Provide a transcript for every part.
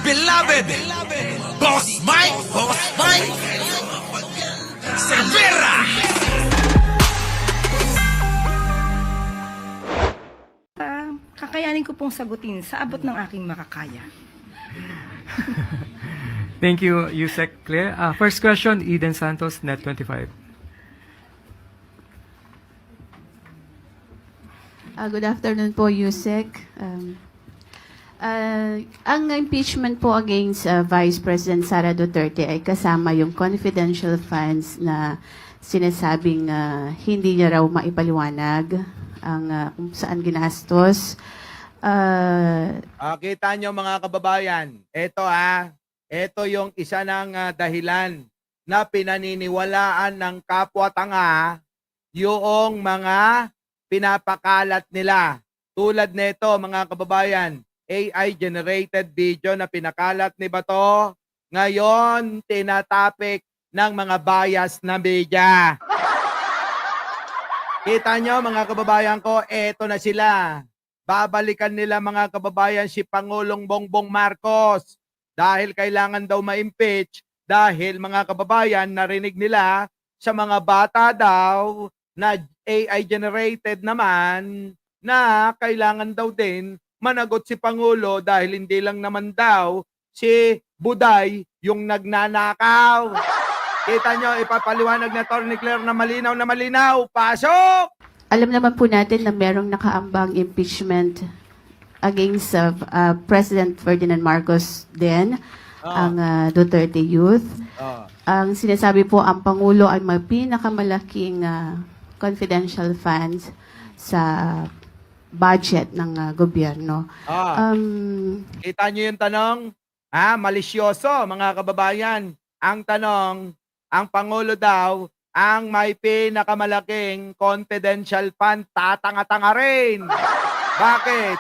beloved Boss Mike Cervera. Kakayanin ko pong sagutin sa abot ng aking makakaya. Thank you, Yusek Claire. First question, Eden Santos, Net25. Good afternoon po, Yusek. Ang impeachment po against Vice President Sara Duterte ay kasama yung confidential funds na sinasabing hindi niya raw maipaliwanag ang kung saan ginastos. Kita nyo mga kababayan, ito yung isa ng dahilan na pinaniniwalaan ng kapwa-tanga yung mga pinapakalat nila. Tulad nito mga kababayan, AI-generated video na pinakalat ni Bato, ngayon tinatapik ng mga bias na media. Kita nyo mga kababayan ko, eto na sila. Babalikan nila mga kababayan si Pangulong Bongbong Marcos dahil kailangan daw ma-impeach dahil mga kababayan narinig nila sa mga bata daw na AI-generated naman na kailangan daw din managot si Pangulo dahil hindi lang naman daw si Buday yung nagnanakaw. Kita nyo, ipapaliwanag na Atty. Claire na malinaw. Pasok! Alam naman po natin na merong nakaambang impeachment against President Ferdinand Marcos din, ang Duterte Youth. Ang sinasabi po, ang Pangulo ay may pinakamalaking confidential funds sa budget ng gobyerno. Kita nyo yung tanong? Malisyoso mga kababayan. Ang tanong, ang Pangulo daw ang may pinakamalaking confidential fund, tatanga-tanga rin. Bakit?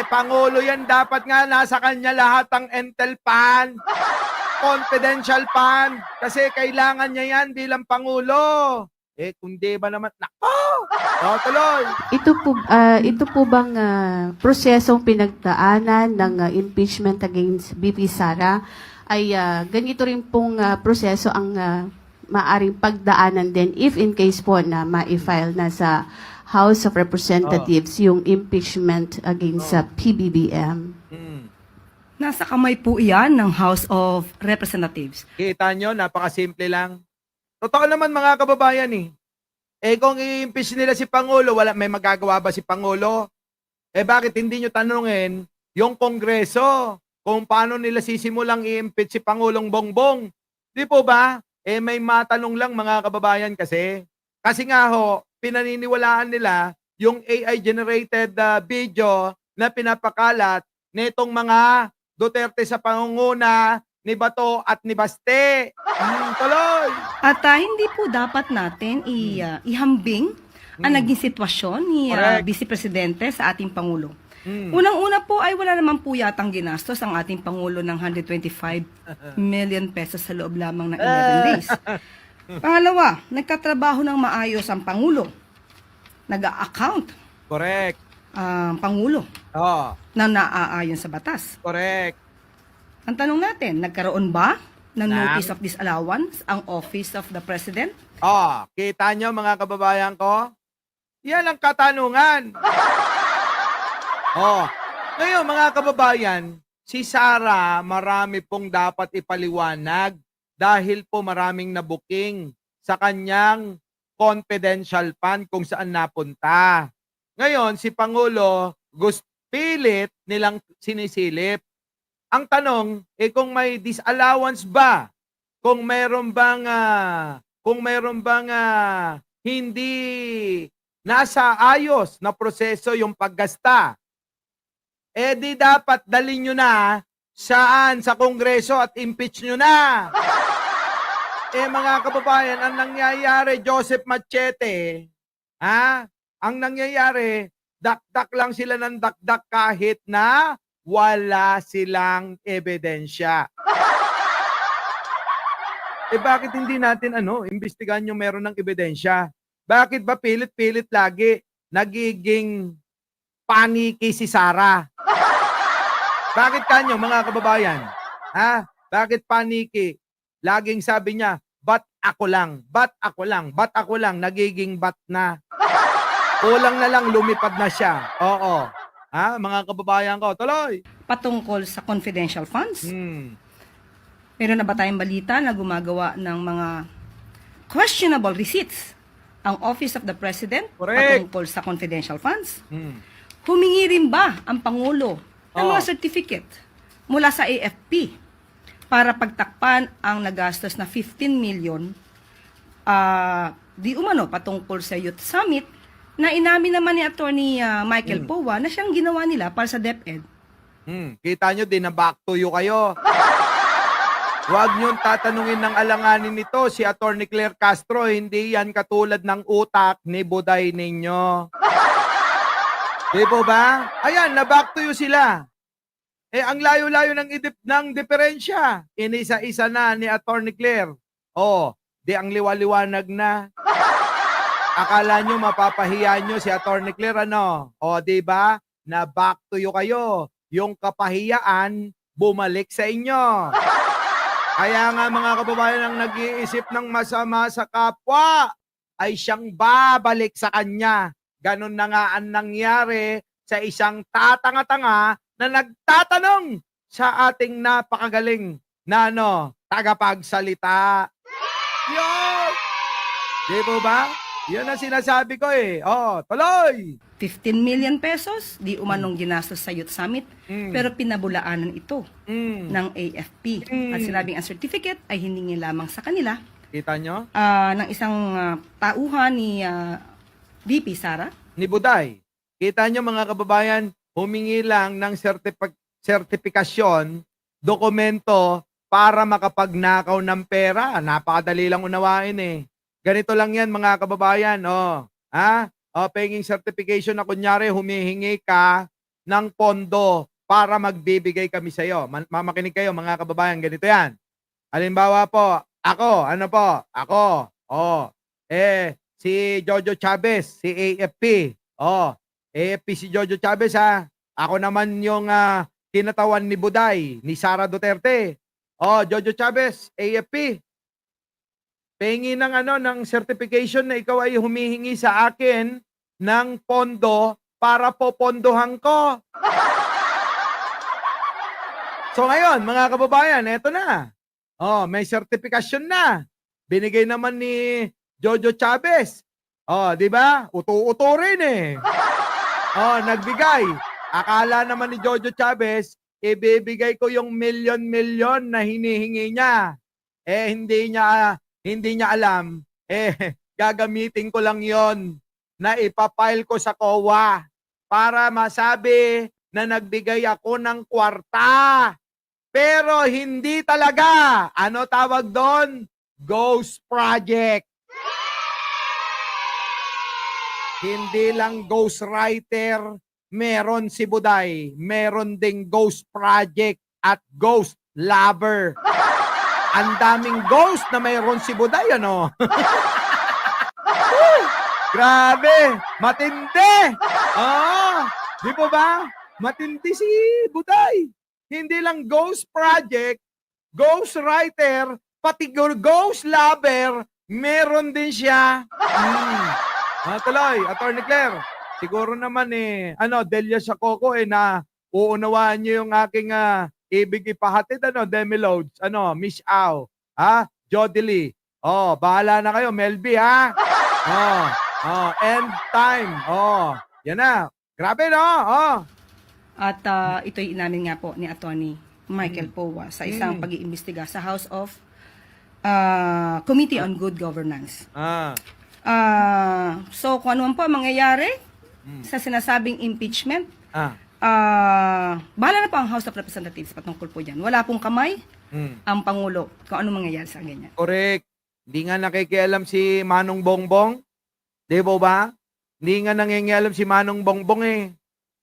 Pangulo yan, dapat nga nasa kanya lahat ang Intel fund, confidential fund, kasi kailangan niya yan bilang Pangulo. Kundi ba naman, tuloy. Ito po bang prosesong pinagdaanan ng impeachment against BP Sara ay ganito rin pong proseso ang maaring pagdaanan din if in case po na ma-file na sa House of Representatives yung impeachment against sa PBBM? Nasa kamay po iyan ng House of Representatives. Kita nyo, napakasimple lang. Totoo naman mga kababayan kung i-impeach nila si Pangulo, may magagawa ba si Pangulo? Bakit hindi nyo tanungin yung Kongreso kung paano nila sisimulang i-impeach si Pangulong Bongbong? Di po ba? May matanong lang mga kababayan kasi. Kasi nga pinaniniwalaan nila yung AI-generated video na pinapakalat nitong mga Duterte sa pangunguna ni Bato at ni Baste. Tuloy! At hindi po dapat natin ihambing ang naging sitwasyon ni Vice Presidente sa ating Pangulo. Unang-una po ay wala naman po yatang ginastos ang ating Pangulo ng 125 million pesos sa loob lamang ng 11 days. Pangalawa, nagtatrabaho ng maayos ang Pangulo. Nag-a-account Correct. ang Pangulo na naaayon sa batas. Correct. Ang tanong natin, nagkaroon ba ng notice of disallowance ang Office of the President? Kita nyo mga kababayan ko? Yan ang katanungan. Ngayon mga kababayan, si Sara marami pong dapat ipaliwanag dahil po maraming nabuking sa kanyang confidential fund kung saan napunta. Ngayon, si Pangulo pilit nilang sinisilip. Ang tanong, kung may disallowance ba? Kung meron bang hindi nasa ayos na proseso yung paggasta, di dapat dalhin nyo na saan? Sa Kongreso at impeach nyo na. Mga kababayan, ang nangyayari, Joseph Machete, ang nangyayari, dakdak lang sila ng dakdak kahit na wala silang ebidensya. Bakit hindi natin imbestigahan yung meron ng ebidensya? Bakit ba pilit-pilit lagi nagiging paniki si Sara? Bakit kanyo, mga kababayan? Ha? Bakit paniki? Laging sabi niya, ba't ako lang? Ba't ako lang? Ba't ako lang? Nagiging bat na. Kulang na lang, lumipad na siya. Oo. Ha? Mga kababayan ko, tuloy. Patungkol sa confidential funds. Hmm. Meron na ba tayong balita na gumagawa ng mga questionable receipts ang Office of the President Correct. patungkol sa confidential funds? Hmm. Humingi rin ba ang Pangulo ng Oh. mga certificate mula sa AFP para pagtakpan ang nagastos na 15 million di umano patungkol sa Youth Summit na inamin naman ni Attorney Michael Powa na siyang ginawa nila para sa DepEd? Kita nyo din na back to you kayo. Huwag niyong tatanungin ng alanganin nito si Attorney Claire Castro. Hindi yan katulad ng utak ni Buday ninyo. Di po ba? Ayan, na back to you sila. Ang layo-layo ng diferensya. Inisa-isa na ni Attorney Claire. Di ang liwaliwanag na. Akala nyo mapapahiya nyo si Attorney Claire, ano? Di ba? Na back to you kayo. Yung kapahiyaan, bumalik sa inyo. Kaya nga mga kababayan ang nag-iisip ng masama sa kapwa ay siyang babalik sa kanya. Ganon na nga ang nangyari sa isang tatanga-tanga na nagtatanong sa ating napakagaling na tagapagsalita. Yun! Di po ba? Yun ang sinasabi ko eh. Tuloy! 15 million pesos, di umanong ginastos sa Youth Summit, pero pinabulaanan ito ng AFP. At sinabing ang certificate ay hiningi lamang sa kanila Kita nyo? ng isang tauhan ni VP Sara. Ni Buday. Kita nyo mga kababayan, humingi lang ng sertifikasyon, dokumento para makapagnakaw ng pera. Napakadali lang unawain eh. Ganito lang yan mga kababayan. Penging certification na kunyari humihingi ka ng pondo para magbibigay kami sa iyo. Mamakinig kayo mga kababayan, ganito yan. Halimbawa po, ako, si Jojo Chavez, si AFP. AFP si Jojo Chavez ha. Ako naman yung kinatawan ni Buday, ni Sara Duterte. Jojo Chavez, AFP. Pengi ng certification na ikaw ay humihingi sa akin ng pondo para popondohan ko. So ngayon, mga kababayan, eto na. May certification na. Binigay naman ni Jojo Chavez. Di ba? Uto-uto rin eh. Nagbigay. Akala naman ni Jojo Chavez, ibibigay ko yung milyon-milyon na hinihingi niya. Hindi niya alam, gagamitin ko lang yon na ipapile ko sa COA para masabi na nagbigay ako ng kwarta. Pero hindi talaga. Ano tawag doon? Ghost project. Hindi lang ghost writer, meron si Buday, meron ding ghost project at ghost lover. Ang daming ghost na mayroon si Buday, ano? Grabe! Matindi! Di po ba? Matindi si Buday. Hindi lang ghost project, ghost writer, pati ghost lover, meron din siya. Tuloy, Attorney Claire. Siguro naman Delia Shacoco na uunawaan niyo yung aking ibig ipahatid, Demi Loads, Miss Au, Jodelie. Bahala na kayo, Melby, ha? End time. Yan na. Grabe, no? At ito'y inamin nga po ni Attorney Michael Powa sa isang pag-iimbestiga sa House of Committee on Good Governance. So, kung ano man po ang mangyayari sa sinasabing impeachment, bahala na po ang House of Representatives patungkol po dyan. Wala pong kamay ang Pangulo kung ano mangyayari sa ganyan. Correct. Hindi nga nakikialam si Manong Bongbong. Di ba? Hindi nga nangingialam si Manong Bongbong eh.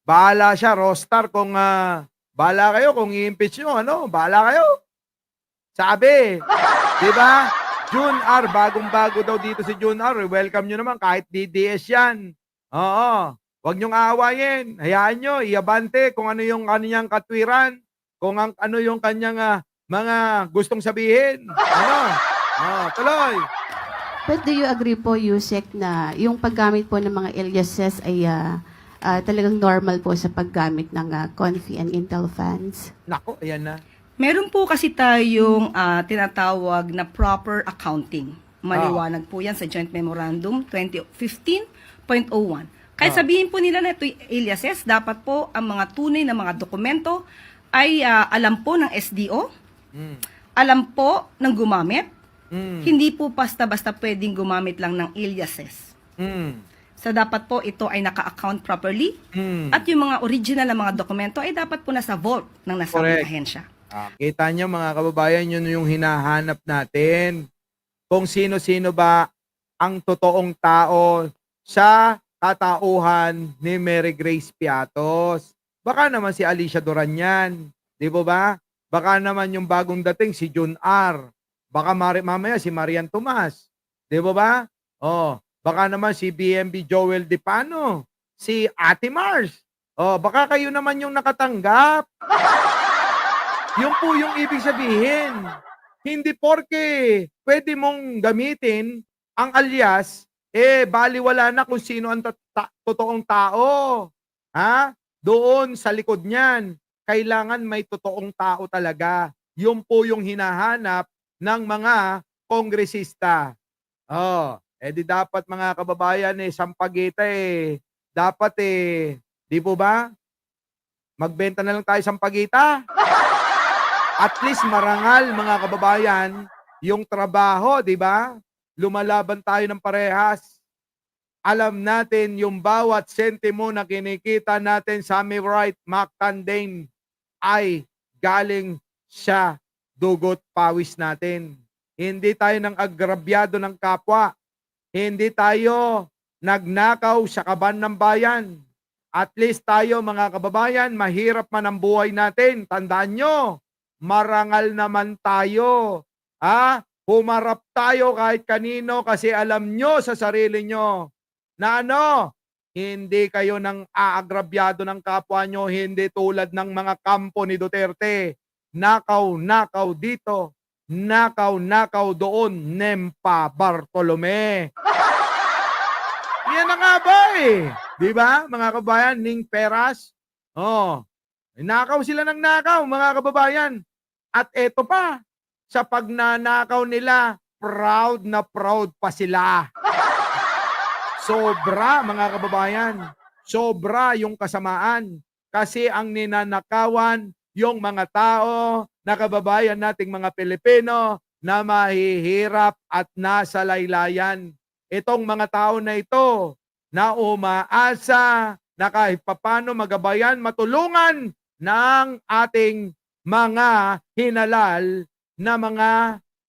Bahala siya, Rostar, kung bahala kayo kung i-impeach nyo, bahala kayo. Sabi, di ba? June R, bagong-bago daw dito si June R. Welcome nyo naman kahit DDS yan. Huwag nyong aawayin. Hayaan nyo, iabante kung ano yung kanyang katwiran. kung ano yung kanyang mga gustong sabihin. Ano? Tuloy. But do you agree po, Yusek, na yung paggamit po ng mga aliases ay talagang normal po sa paggamit ng Confi and Intel funds? Nako, ayan na. Meron po kasi tayong tinatawag na proper accounting. Maliwanag po yan sa Joint Memorandum 2015.01. Kahit sabihin po nila na ito'y aliases, dapat po ang mga tunay na mga dokumento ay alam po ng SDO, alam po ng gumamit, hindi po basta-basta pwedeng gumamit lang ng aliases. So dapat po ito ay naka-account properly at yung mga original na mga dokumento ay dapat po nasa vault ng nasabing Correct. ahensya. Kita nyo mga kababayan, yun yung hinahanap natin. Kung sino-sino ba ang totoong tao sa katauhan ni Mary Grace Piatos. Baka naman si Alicia Duran yan. Di ba? Baka naman yung bagong dating si Jun R. Baka mamaya si Marian Tomas. Di ba? Baka naman si BMB Joel Dipano. Si Ate Mars. Baka kayo naman yung nakatanggap. Yung po yung ibig sabihin. Hindi porke pwede mong gamitin ang alias, baliwala na kung sino ang totoong tao. Doon sa likod niyan, kailangan may totoong tao talaga. Yun po yung hinahanap ng mga kongresista. Di dapat mga kababayan sampagita dapat di po ba? Magbenta na lang tayo sampagita. At least marangal mga kababayan yung trabaho, di ba? Lumalaban tayo ng parehas. Alam natin yung bawat sentimo na kinikita natin sa Right Mactandane ay galing sa dugot pawis natin. Hindi tayo nang agrabyado ng kapwa. Hindi tayo nagnakaw sa kaban ng bayan. At least tayo mga kababayan, mahirap man ang buhay natin. Tandaan nyo, marangal naman tayo. Humarap tayo kahit kanino kasi alam nyo sa sarili nyo na hindi kayo nang aagrabyado ng kapwa nyo, hindi tulad ng mga kampo ni Duterte. Nakaw dito, nakaw doon, Nempa Bartolome. Yan na nga ba Di ba, mga kababayan, Ning Peras? Nakaw sila ng nakaw, mga kababayan. At eto pa, sa pagnanakaw nila, proud na proud pa sila. Sobra, mga kababayan. Sobra yung kasamaan. Kasi ang ninanakawan, yung mga tao na kababayan nating mga Pilipino na mahihirap at nasa laylayan. Itong mga tao na ito na umaasa na kahit papano magabayan, matulungan ng ating mga hinalal na mga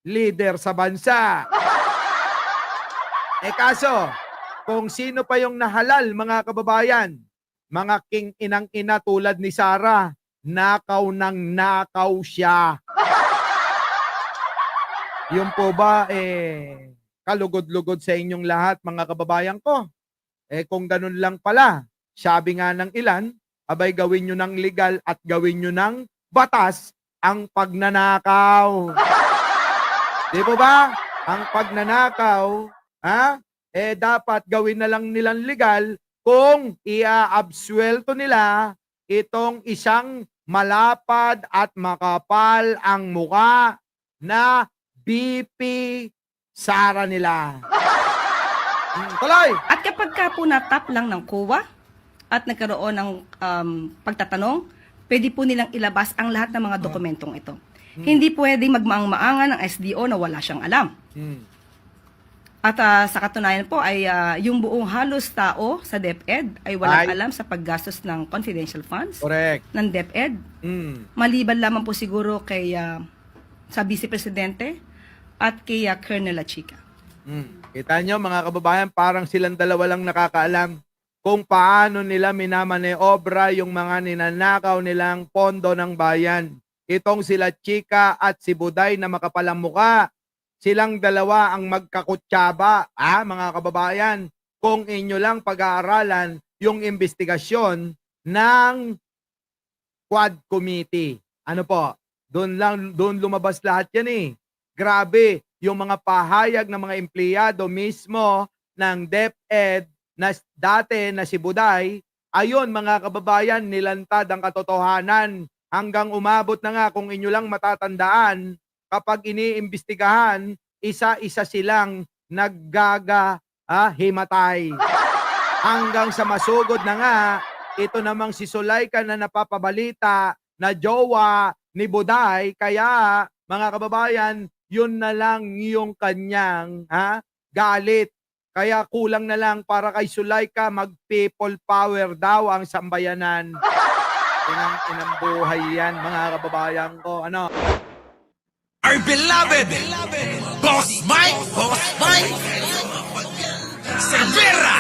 leader sa bansa. Kaso, kung sino pa yung nahalal mga kababayan, mga king inang ina tulad ni Sara, nakaw ng nakaw siya. Yung po ba, kalugod-lugod sa inyong lahat mga kababayan ko? Kung ganun lang pala, sabi nga ng ilan, abay gawin nyo ng legal at gawin nyo ng batas ang pagnanakaw. Di po ba? Ang pagnanakaw, dapat gawin na lang nilang legal kung ia-absuelto nila itong isang malapad at makapal ang muka na BP Sara nila. Tuloy! At kapag ka po natap lang ng COA at nagkaroon ng pagtatanong, pwede po nilang ilabas ang lahat ng mga dokumentong ito. Hindi pwedeng magmaang-maangan ng SDO na wala siyang alam. At sa katunayan po ay yung buong halos tao sa DepEd ay walang alam sa paggastos ng confidential funds. Correct. Ng DepEd. Maliban lamang po siguro kay sa Vice Presidente at kay Colonel Lachica. Kita nyo mga kababayan, parang silang dalawa lang nakakaalam kung paano nila minamaneobra yung mga ninanakaw nilang pondo ng bayan. Itong sila Chika at si Buday na makapalang muka. Silang dalawa ang magkakutsaba, mga kababayan, kung inyo lang pag-aaralan yung investigasyon ng Quad Committee. Ano po? Doon lumabas lahat yan eh. Grabe, yung mga pahayag ng mga empleyado mismo ng DepEd na dati na si Buday, ayon mga kababayan, nilantad ang katotohanan hanggang umabot na nga kung inyo lang matatandaan, kapag iniimbestigahan, isa-isa silang himatay. Hanggang sa masugod na nga, ito namang si Zuleika na napapabalita na jowa ni Buday, kaya mga kababayan, yun na lang yung kanyang galit. Kaya kulang na lang para kay Zuleika mag-people power daw ang sambayanan. Inang buhay yan, mga kababayan ko. Ano? Our beloved Boss Mike Cervera.